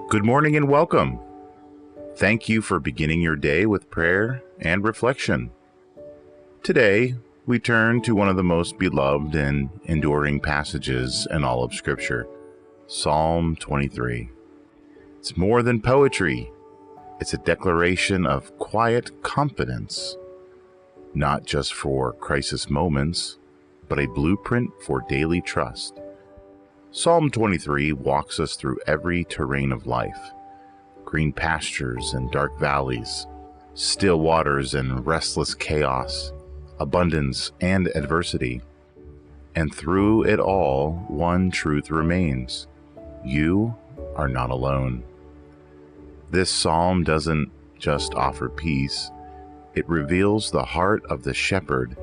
Good morning and welcome. Thank you for beginning your day with prayer and reflection. Today, we turn to one of the most beloved and enduring passages in all of Scripture, Psalm 23. It's more than poetry. It's a declaration of quiet confidence, not just for crisis moments, but a blueprint for daily trust. Psalm 23 walks us through every terrain of life: green pastures and dark valleys, still waters and restless chaos, abundance and adversity. And through it all, one truth remains: you are not alone. This psalm doesn't just offer peace, it reveals the heart of the shepherd,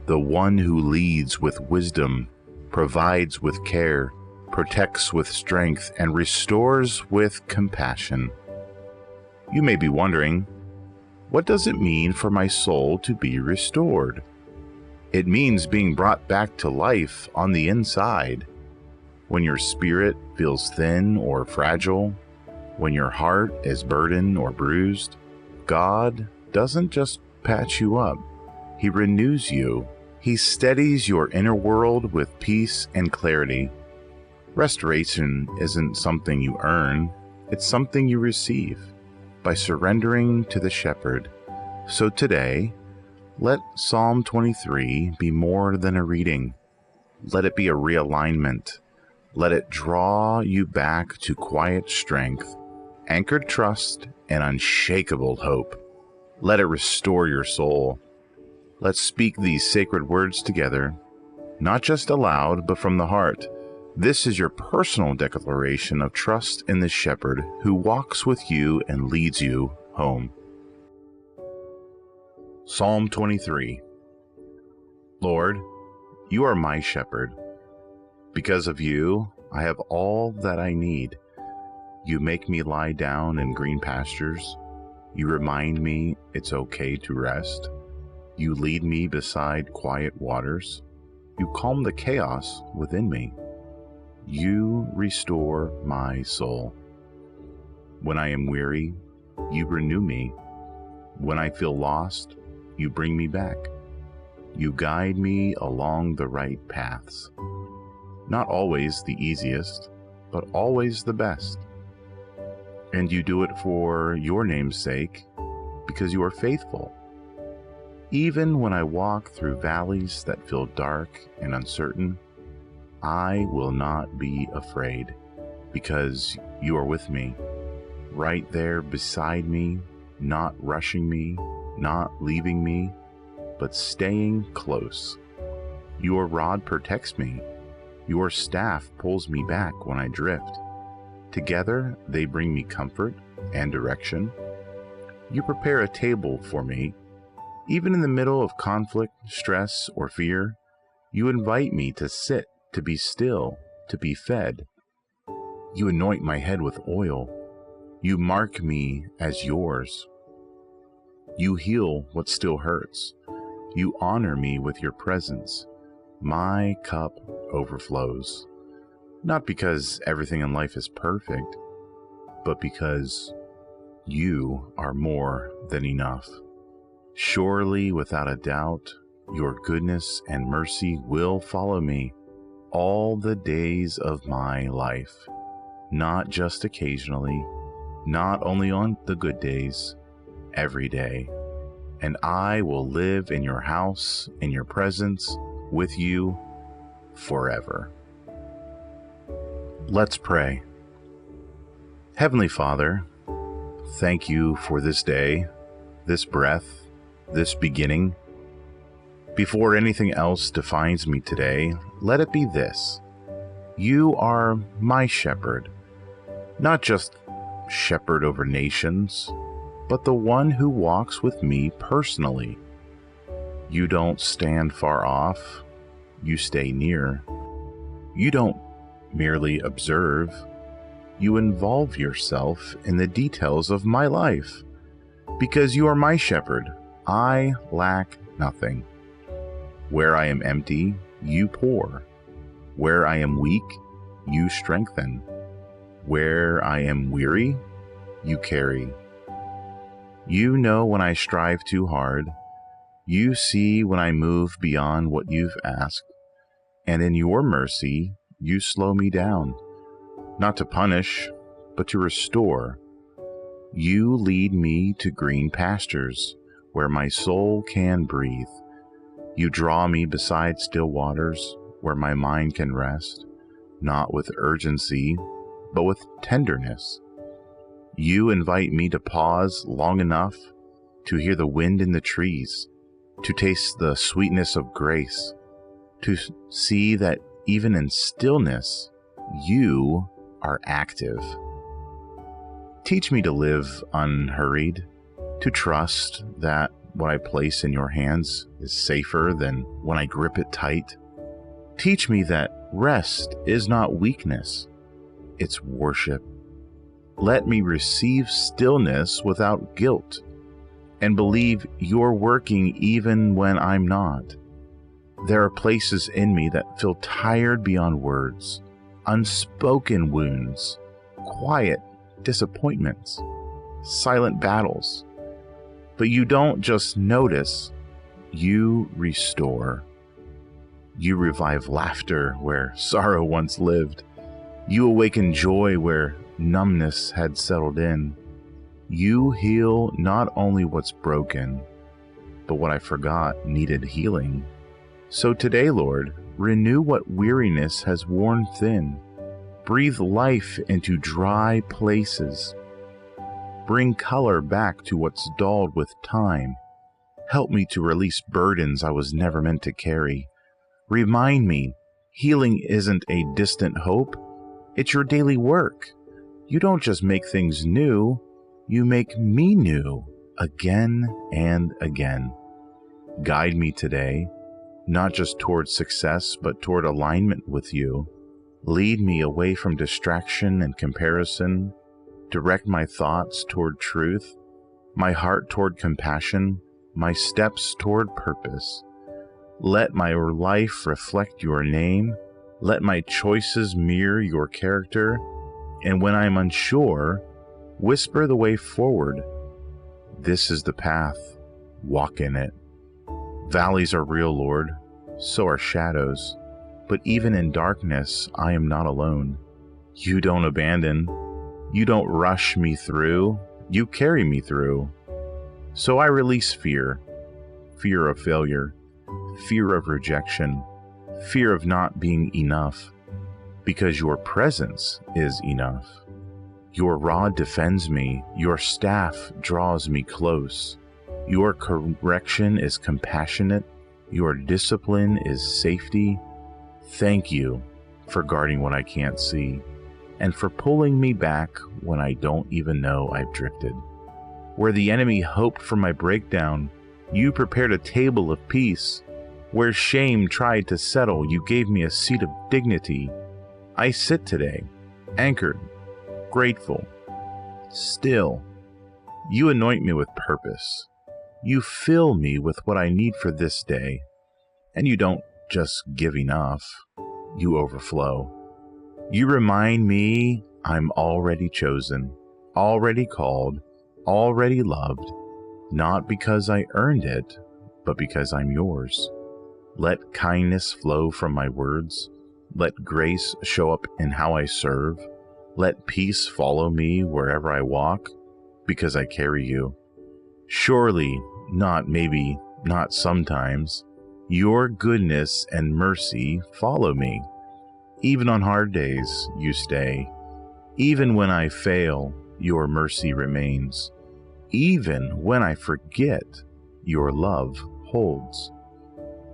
the one who leads with wisdom, provides with care, protects with strength, and restores with compassion. You may be wondering, what does it mean for my soul to be restored? It means being brought back to life on the inside. When your spirit feels thin or fragile, when your heart is burdened or bruised, God doesn't just patch you up. He renews you. He steadies your inner world with peace and clarity. Restoration isn't something you earn, it's something you receive by surrendering to the shepherd. So today, let Psalm 23 be more than a reading. Let it be a realignment. Let it draw you back to quiet strength, anchored trust, and unshakable hope. Let it restore your soul. Let's speak these sacred words together, not just aloud, but from the heart. This is your personal declaration of trust in the shepherd who walks with you and leads you home. Psalm 23. Lord, you are my shepherd. Because of you, I have all that I need. You make me lie down in green pastures. You remind me it's okay to rest. You lead me beside quiet waters. You calm the chaos within me. You restore my soul. When I am weary, you renew me. When I feel lost, you bring me back. You guide me along the right paths. Not always the easiest, but always the best. And you do it for your name's sake, because you are faithful. Even when I walk through valleys that feel dark and uncertain, I will not be afraid, because you are with me, right there beside me, not rushing me, not leaving me, but staying close. Your rod protects me. Your staff pulls me back when I drift. Together, they bring me comfort and direction. You prepare a table for me. Even in the middle of conflict, stress, or fear, you invite me to sit, to be still, to be fed. You anoint my head with oil. You mark me as yours. You heal what still hurts. You honor me with your presence. My cup overflows. Not because everything in life is perfect, but because you are more than enough. Surely, without a doubt, your goodness and mercy will follow me all the days of my life, not just occasionally, not only on the good days, every day. And I will live in your house, in your presence, with you forever. Let's pray. Heavenly Father, thank you for this day, this breath, this beginning. Before anything else defines me today, let it be this: you are my shepherd, not just shepherd over nations, but the one who walks with me personally. You don't stand far off, you stay near. You don't merely observe, you involve yourself in the details of my life. Because you are my shepherd, I lack nothing. Where I am empty, you pour. Where I am weak, you strengthen. Where I am weary, you carry. You know when I strive too hard. You see when I move beyond what you've asked. And in your mercy, you slow me down, not to punish, but to restore. You lead me to green pastures where my soul can breathe. You draw me beside still waters where my mind can rest, not with urgency, but with tenderness. You invite me to pause long enough to hear the wind in the trees, to taste the sweetness of grace, to see that even in stillness, you are active. Teach me to live unhurried, to trust that what I place in your hands is safer than when I grip it tight. Teach me that rest is not weakness, it's worship. Let me receive stillness without guilt and believe you're working even when I'm not. There are places in me that feel tired beyond words, unspoken wounds, quiet disappointments, silent battles. But you don't just notice, you restore. You revive laughter where sorrow once lived. You awaken joy where numbness had settled in. You heal not only what's broken, but what I forgot needed healing. So today, Lord, renew what weariness has worn thin. Breathe life into dry places. Bring color back to what's dulled with time. Help me to release burdens I was never meant to carry. Remind me, healing isn't a distant hope. It's your daily work. You don't just make things new, you make me new again and again. Guide me today, not just toward success, but toward alignment with you. Lead me away from distraction and comparison. Direct my thoughts toward truth, my heart toward compassion, my steps toward purpose. Let my life reflect your name. Let my choices mirror your character. And when I'm unsure, whisper the way forward. This is the path. Walk in it. Valleys are real, Lord. So are shadows. But even in darkness, I am not alone. You don't abandon. You don't rush me through. You carry me through. So I release fear. Fear of failure. Fear of rejection. Fear of not being enough. Because your presence is enough. Your rod defends me. Your staff draws me close. Your correction is compassionate. Your discipline is safety. Thank you for guarding what I can't see, and for pulling me back when I don't even know I've drifted. Where the enemy hoped for my breakdown, you prepared a table of peace. Where shame tried to settle, you gave me a seat of dignity. I sit today, anchored, grateful, still. You anoint me with purpose. You fill me with what I need for this day, and you don't just give enough, you overflow. You remind me I'm already chosen, already called, already loved, not because I earned it, but because I'm yours. Let kindness flow from my words. Let grace show up in how I serve. Let peace follow me wherever I walk, because I carry you. Surely, not maybe, not sometimes, your goodness and mercy follow me. Even on hard days, you stay. Even when I fail, your mercy remains. Even when I forget, your love holds.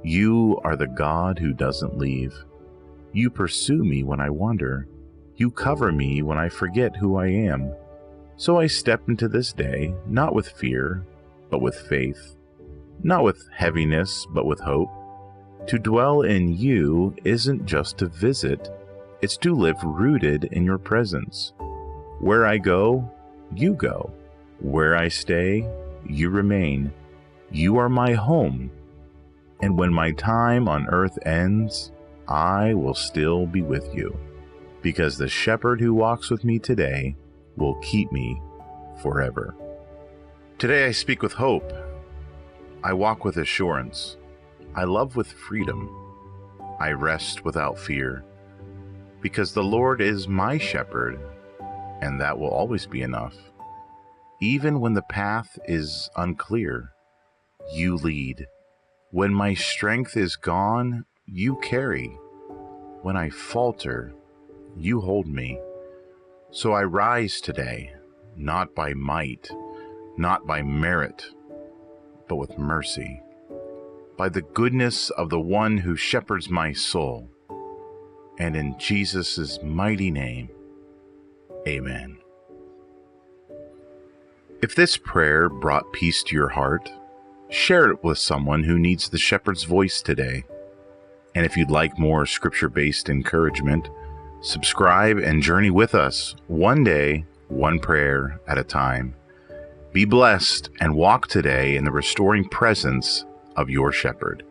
You are the God who doesn't leave. You pursue me when I wander. You cover me when I forget who I am. So I step into this day, not with fear, but with faith. Not with heaviness, but with hope. To dwell in you isn't just to visit, it's to live rooted in your presence. Where I go, you go. Where I stay, you remain. You are my home. And when my time on earth ends, I will still be with you. because the shepherd who walks with me today will keep me forever. Today I speak with hope. I walk with assurance. I love with freedom. I rest without fear, because the Lord is my shepherd, and that will always be enough. Even when the path is unclear, you lead. When my strength is gone, you carry. When I falter, you hold me. So I rise today, not by might, not by merit, but with mercy, by the goodness of the one who shepherds my soul. And in Jesus' mighty name, amen. If this prayer brought peace to your heart, share it with someone who needs the shepherd's voice today. And if you'd like more scripture-based encouragement, subscribe and journey with us one day, one prayer at a time. Be blessed and walk today in the restoring presence of your shepherd.